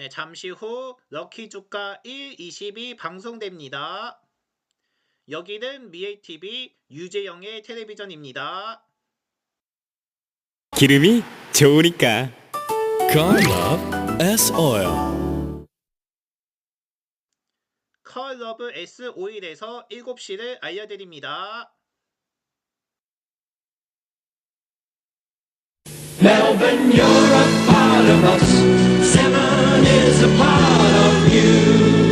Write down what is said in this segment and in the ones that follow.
네, 잠시 후 럭키 주가 1, 20이 방송됩니다. 여기는 미에이티비 유재영의 텔레비전입니다. 기름이 좋으니까 컬러 S 오일. 컬러브 S 오일에서 7시를 알려드립니다. Melbourne, you're a part of us. Seven is a part of you.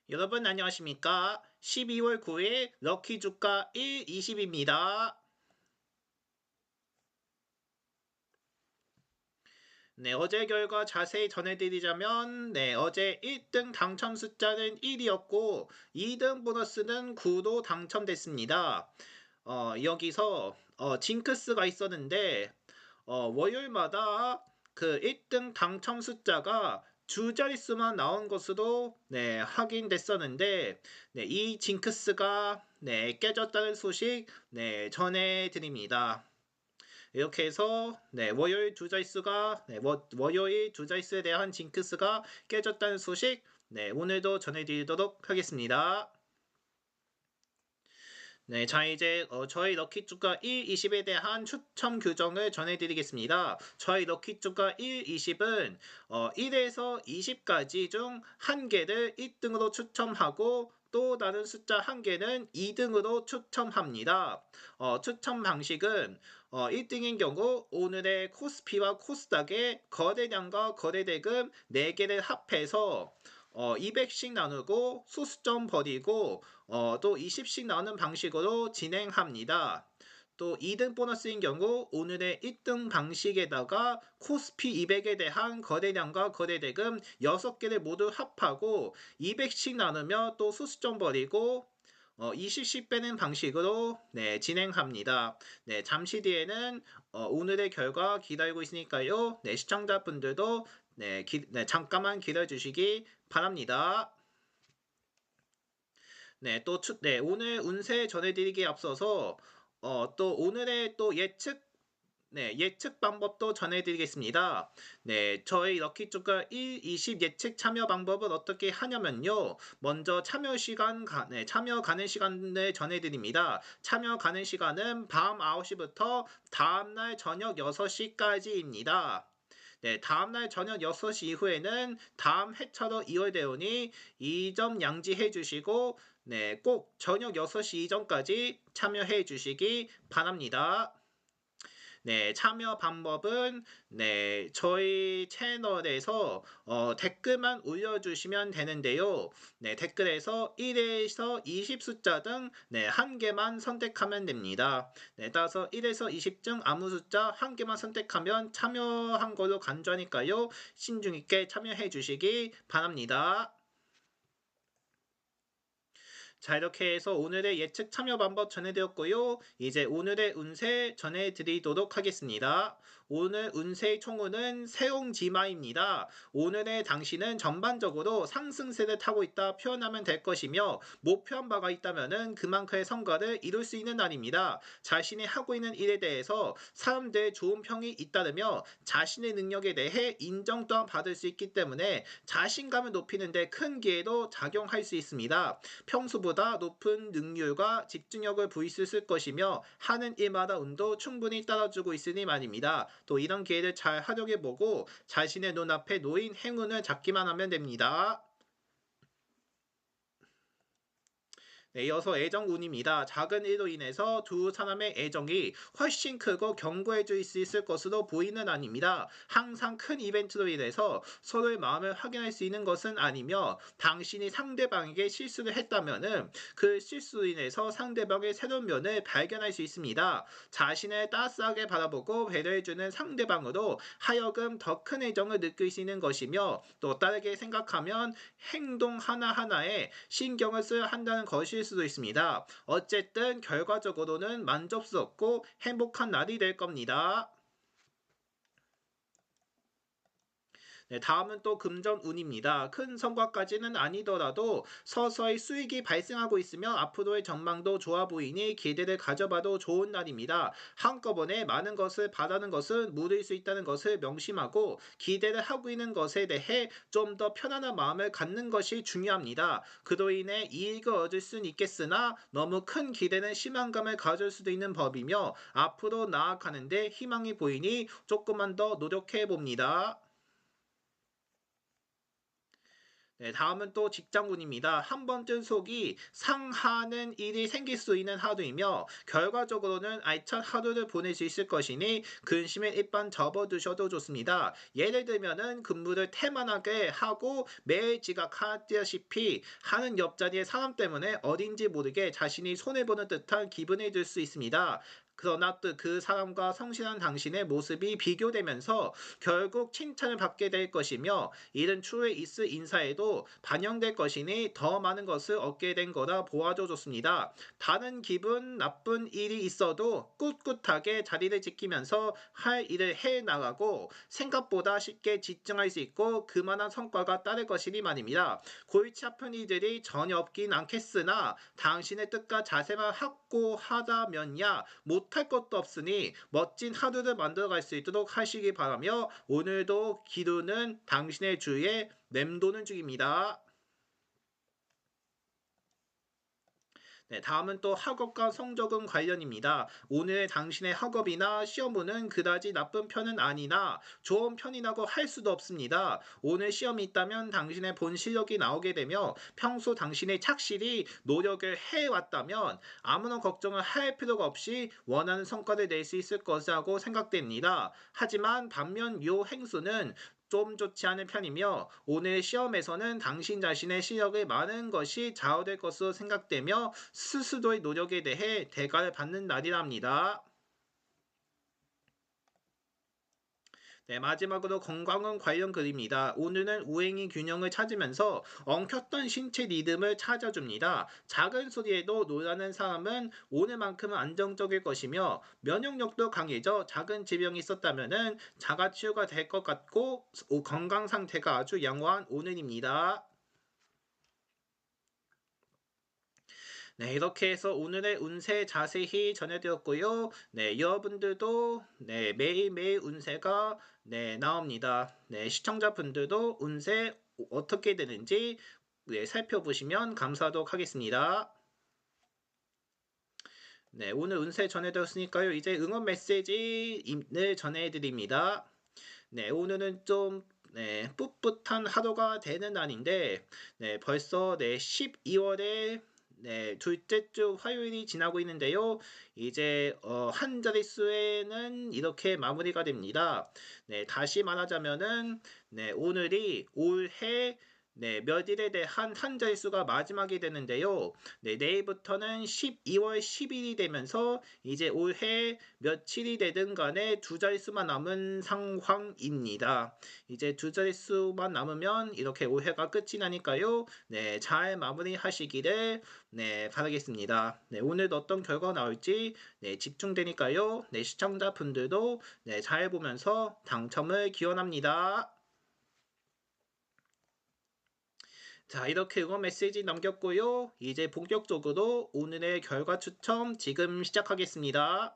여러분 안녕하십니까? 12월 9일 럭키 주가 1, 20입니다. 네, 어제 결과 자세히 전해드리자면 어제 1등 당첨 숫자는 1이었고 2등 보너스는 9도 당첨됐습니다. 여기서 징크스가 있었는데 월요일마다 그 1등 당첨 숫자가 두 자릿수만 나온 것으로 확인됐었는데 이 징크스가 깨졌다는 소식 전해드립니다. 이렇게 해서 월요일 두 자릿수가 월요일 두 자릿수에 대한 징크스가 깨졌다는 소식 오늘도 전해드리도록 하겠습니다. 자 이제 저희 럭키주가 1, 20에 대한 추첨 규정을 전해드리겠습니다. 저희 럭키주가 1, 20은 1에서 20까지 중 한 개를 1등으로 추첨하고 또 다른 숫자 한 개는 2등으로 추첨합니다. 추첨 방식은 1등인 경우 오늘의 코스피와 코스닥의 거래량과 거래대금 4개를 합해서 200씩 나누고 소수점 버리고 또 20씩 나오는 방식으로 진행합니다. 또 2등 보너스인 경우 오늘의 1등 방식에다가 코스피 200에 대한 거래량과 거래대금 6개를 모두 합하고 200씩 나누며 또 소수점 버리고 20씩 빼는 방식으로 진행합니다. 잠시 뒤에는 오늘의 결과 기다리고 있으니까요. 시청자분들도 잠깐만 기다려주시기 바랍니다. 오늘 운세 전해드리기에 앞서서 또 오늘의 또 예측 방법도 전해드리겠습니다. 저희 럭키주가 1, 20 예측 참여 방법은 어떻게 하냐면요. 먼저 참여 가는 시간을 전해드립니다. 참여 가는 시간은 밤 9시부터 다음날 저녁 6시까지입니다. 다음날 저녁 6시 이후에는 다음 회차로 이월되오니 이 점 양지해 주시고 꼭 저녁 6시 이전까지 참여해 주시기 바랍니다. 참여 방법은 저희 채널에서 댓글만 올려주시면 되는데요. 댓글에서 1에서 20 숫자 등 한 개만 선택하면 됩니다. 따라서 1에서 20 중 아무 숫자 한 개만 선택하면 참여한 걸로 간주하니까요. 신중 있게 참여해 주시기 바랍니다. 자 이렇게 해서 오늘의 예측 참여 방법 전해드렸고요. 이제 오늘의 운세 전해드리도록 하겠습니다. 오늘 운세의 총운은 세옹지마입니다. 오늘의 당신은 전반적으로 상승세를 타고 있다 표현하면 될 것이며 목표한 바가 있다면 그만큼의 성과를 이룰 수 있는 날입니다. 자신이 하고 있는 일에 대해서 사람들의 좋은 평이 잇따르며 자신의 능력에 대해 인정 또한 받을 수 있기 때문에 자신감을 높이는 데 큰 기회로 작용할 수 있습니다. 평소보다 높은 능률과 집중력을 보이실 것이며 하는 일마다 운도 충분히 따라주고 있으니 말입니다. 또 이런 기회를 잘 활용해보고 자신의 눈앞에 놓인 행운을 잡기만 하면 됩니다. 네, 이어서 애정운입니다. 작은 일로 인해서 두 사람의 애정이 훨씬 크고 견고해질 수 있을 것으로 보이는 아닙니다. 항상 큰 이벤트로 인해서 서로의 마음을 확인할 수 있는 것은 아니며 당신이 상대방에게 실수를 했다면은 그 실수로 인해서 상대방의 새로운 면을 발견할 수 있습니다. 자신을 따스하게 바라보고 배려해주는 상대방으로 하여금 더 큰 애정을 느낄 수 있는 것이며 또 다르게 생각하면 행동 하나하나에 신경을 써야 한다는 것일 수도 있습니다. 어쨌든 결과적으로는 만족스럽고 행복한 날이 될 겁니다. 네, 다음은 또 금전운입니다. 큰 성과까지는 아니더라도 서서히 수익이 발생하고 있으며 앞으로의 전망도 좋아 보이니 기대를 가져봐도 좋은 날입니다. 한꺼번에 많은 것을 바라는 것은 무리일 수 있다는 것을 명심하고 기대를 하고 있는 것에 대해 좀 더 편안한 마음을 갖는 것이 중요합니다. 그로 인해 이익을 얻을 수는 있겠으나 너무 큰 기대는 실망감을 가질 수도 있는 법이며 앞으로 나아가는데 희망이 보이니 조금만 더 노력해 봅니다. 네, 다음은 또 직장운입니다. 한 번쯤 속이 상하는 일이 생길 수 있는 하루이며 결과적으로는 알찬 하루를 보낼 수 있을 것이니 근심을 일단 접어두셔도 좋습니다. 예를 들면은 근무를 태만하게 하고 매일 지각하다시피 하는 옆자리의 사람 때문에 어딘지 모르게 자신이 손해보는 듯한 기분이 들 수 있습니다. 그러나 또 그 사람과 성실한 당신의 모습이 비교되면서 결국 칭찬을 받게 될 것이며 이른 추후에 있을 인사에도 반영될 것이니 더 많은 것을 얻게 된 거라 보아줘 좋습니다. 다른 기분 나쁜 일이 있어도 꿋꿋하게 자리를 지키면서 할 일을 해 나가고 생각보다 쉽게 집중할 수 있고 그만한 성과가 따를 것이니 말입니다. 골치 아픈 일들이 전혀 없긴 않겠으나 당신의 뜻과 자세만 확고하다면야 못할 것도 없으니 멋진 하루를 만들어갈 수 있도록 하시기 바라며 오늘도 기도는 당신의 주위에 맴도는 중입니다. 네, 다음은 또 학업과 성적은 관련입니다. 오늘 당신의 학업이나 시험은 그다지 나쁜 편은 아니나 좋은 편이라고 할 수도 없습니다. 오늘 시험이 있다면 당신의 본 실력이 나오게 되며 평소 당신이 착실히 노력을 해왔다면 아무런 걱정을 할 필요가 없이 원하는 성과를 낼 수 있을 것이라고 생각됩니다. 하지만 반면 요 행수는 좀 좋지 않은 편이며 오늘 시험에서는 당신 자신의 실력의 많은 것이 좌우될 것으로 생각되며 스스로의 노력에 대해 대가를 받는 날이랍니다. 네, 마지막으로 건강은 관련 글입니다. 오늘은 우행이 균형을 찾으면서 엉켰던 신체 리듬을 찾아줍니다. 작은 소리에도 놀라는 사람은 오늘만큼은 안정적일 것이며 면역력도 강해져 작은 질병이 있었다면 자가치유가 될 것 같고 건강 상태가 아주 양호한 오늘입니다. 네, 이렇게 해서 오늘의 운세 자세히 전해드렸고요. 네, 여러분들도 네, 매일매일 운세가 네, 나옵니다. 네, 시청자분들도 운세 어떻게 되는지 네, 살펴보시면 감사하도록 하겠습니다. 네, 오늘 운세 전해드렸으니까요. 이제 응원 메시지를 전해드립니다. 네, 오늘은 좀 네, 풋풋한 하루가 되는 날인데 네, 벌써 네, 12월에 네, 둘째 주 화요일이 지나고 있는데요. 이제 한 자릿수에는 이렇게 마무리가 됩니다. 네, 다시 말하자면은 네, 오늘이 올해 네, 몇일에 대한 한 자릿수가 마지막이 되는데요. 네, 내일부터는 12월 10일이 되면서 이제 올해 며칠이 되든 간에 두 자릿수만 남은 상황입니다. 이제 두 자릿수만 남으면 이렇게 올해가 끝이 나니까요. 네, 잘 마무리하시기를 네, 바라겠습니다. 네, 오늘도 어떤 결과가 나올지 네, 집중되니까요. 네, 시청자분들도 네, 잘 보면서 당첨을 기원합니다. 자, 이렇게 응원 메시지 남겼고요. 이제 본격적으로 오늘의 결과 추첨 지금 시작하겠습니다.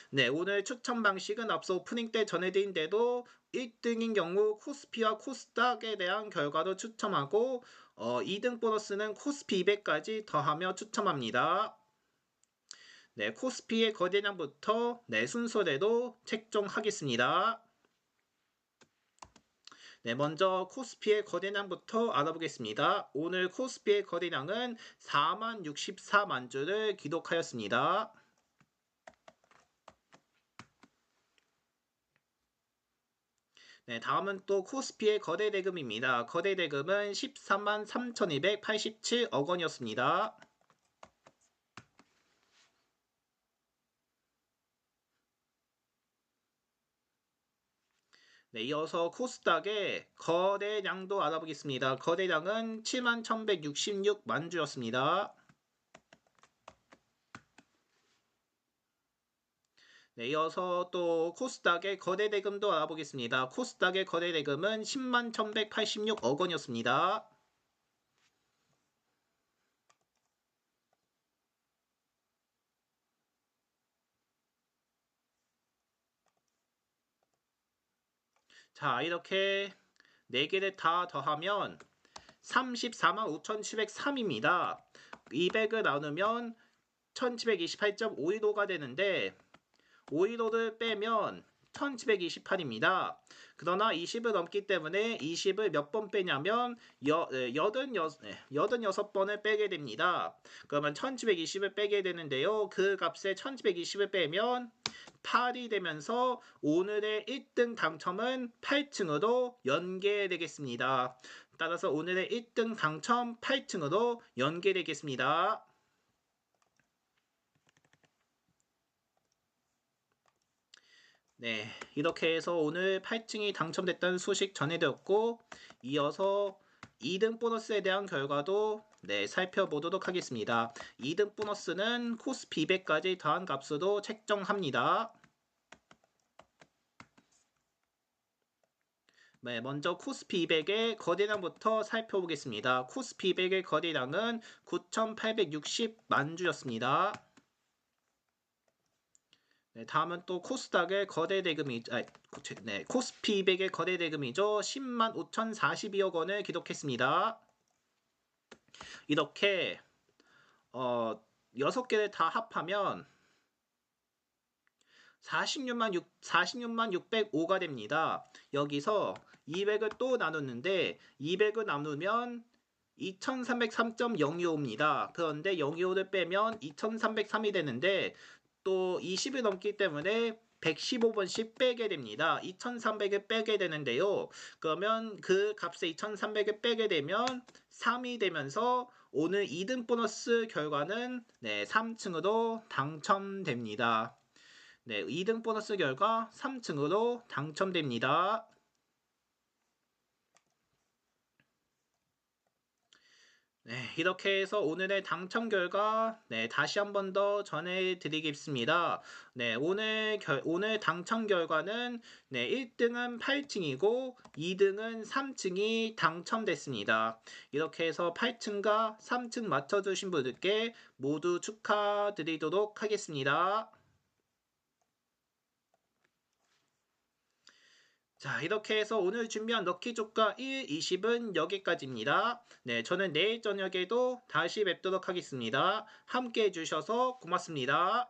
네, 오늘 추첨 방식은 앞서 오프닝 때 전해드린 대로 1등인 경우 코스피와 코스닥에 대한 결과로 추첨하고 2등 보너스는 코스피 200까지 더하며 추첨합니다. 네, 코스피의 거래량부터 네, 순서대로 책정하겠습니다. 네, 먼저 코스피의 거래량부터 알아보겠습니다. 오늘 코스피의 거래량은 4만 64만 주를 기록하였습니다. 네, 다음은 또 코스피의 거래 대금입니다. 거래 대금은 13만 3,287억 원이었습니다. 네, 이어서 코스닥의 거래량도 알아보겠습니다. 거래량은 7만 1,166만 주였습니다. 네, 이어서 또 코스닥의 거래 대금도 알아보겠습니다. 코스닥의 거래 대금은 10만 1,186억 원이었습니다. 자, 이렇게 4개를 다 더하면 34만 5,703입니다. 200을 나누면 1728.515가 되는데 515를 빼면 1728입니다. 그러나 20을 넘기 때문에 20을 몇 번 빼냐면 86번을 빼게 됩니다. 그러면 1720을 빼게 되는데요. 그 값에 1720을 빼면 8이 되면서 오늘의 1등 당첨은 8층으로 연계되겠습니다. 따라서 오늘의 1등 당첨 8층으로 연계되겠습니다. 네, 이렇게 해서 오늘 8층이 당첨됐다는 소식 전해드렸고, 이어서 2등 보너스에 대한 결과도 살펴보도록 하겠습니다. 2등 보너스는 코스피 200까지 더한 값으로 책정합니다. 네, 먼저 코스피 200의 거래량부터 살펴보겠습니다. 코스피 200의 거래량은 9,860만 주였습니다. 네, 다음은 또 코스닥의 거래 대금이 코스피 200의 거래 대금이죠. 10만 5,042억 원을 기록했습니다. 이렇게 6개를 다 합하면 46만 605가 됩니다. 여기서 200을 또 나눴는데 200을 나누면 2303.025입니다. 그런데 025를 빼면 2303이 되는데 또 20이 넘기 때문에 115번씩 빼게 됩니다. 2300을 빼게 되는데요. 그러면 그 값에 2300을 빼게 되면 3이 되면서 오늘 2등 보너스 결과는 3층으로 당첨됩니다. 네, 2등 보너스 결과 3층으로 당첨됩니다. 네, 이렇게 해서 오늘의 당첨 결과 다시 한 번 더 전해드리겠습니다. 네, 오늘 당첨 결과는 1등은 8층이고 2등은 3층이 당첨됐습니다. 이렇게 해서 8층과 3층 맞춰주신 분들께 모두 축하드리도록 하겠습니다. 자, 이렇게 해서 오늘 준비한 럭키 조카 1, 20은 여기까지입니다. 네, 저는 내일 저녁에도 다시 뵙도록 하겠습니다. 함께 해주셔서 고맙습니다.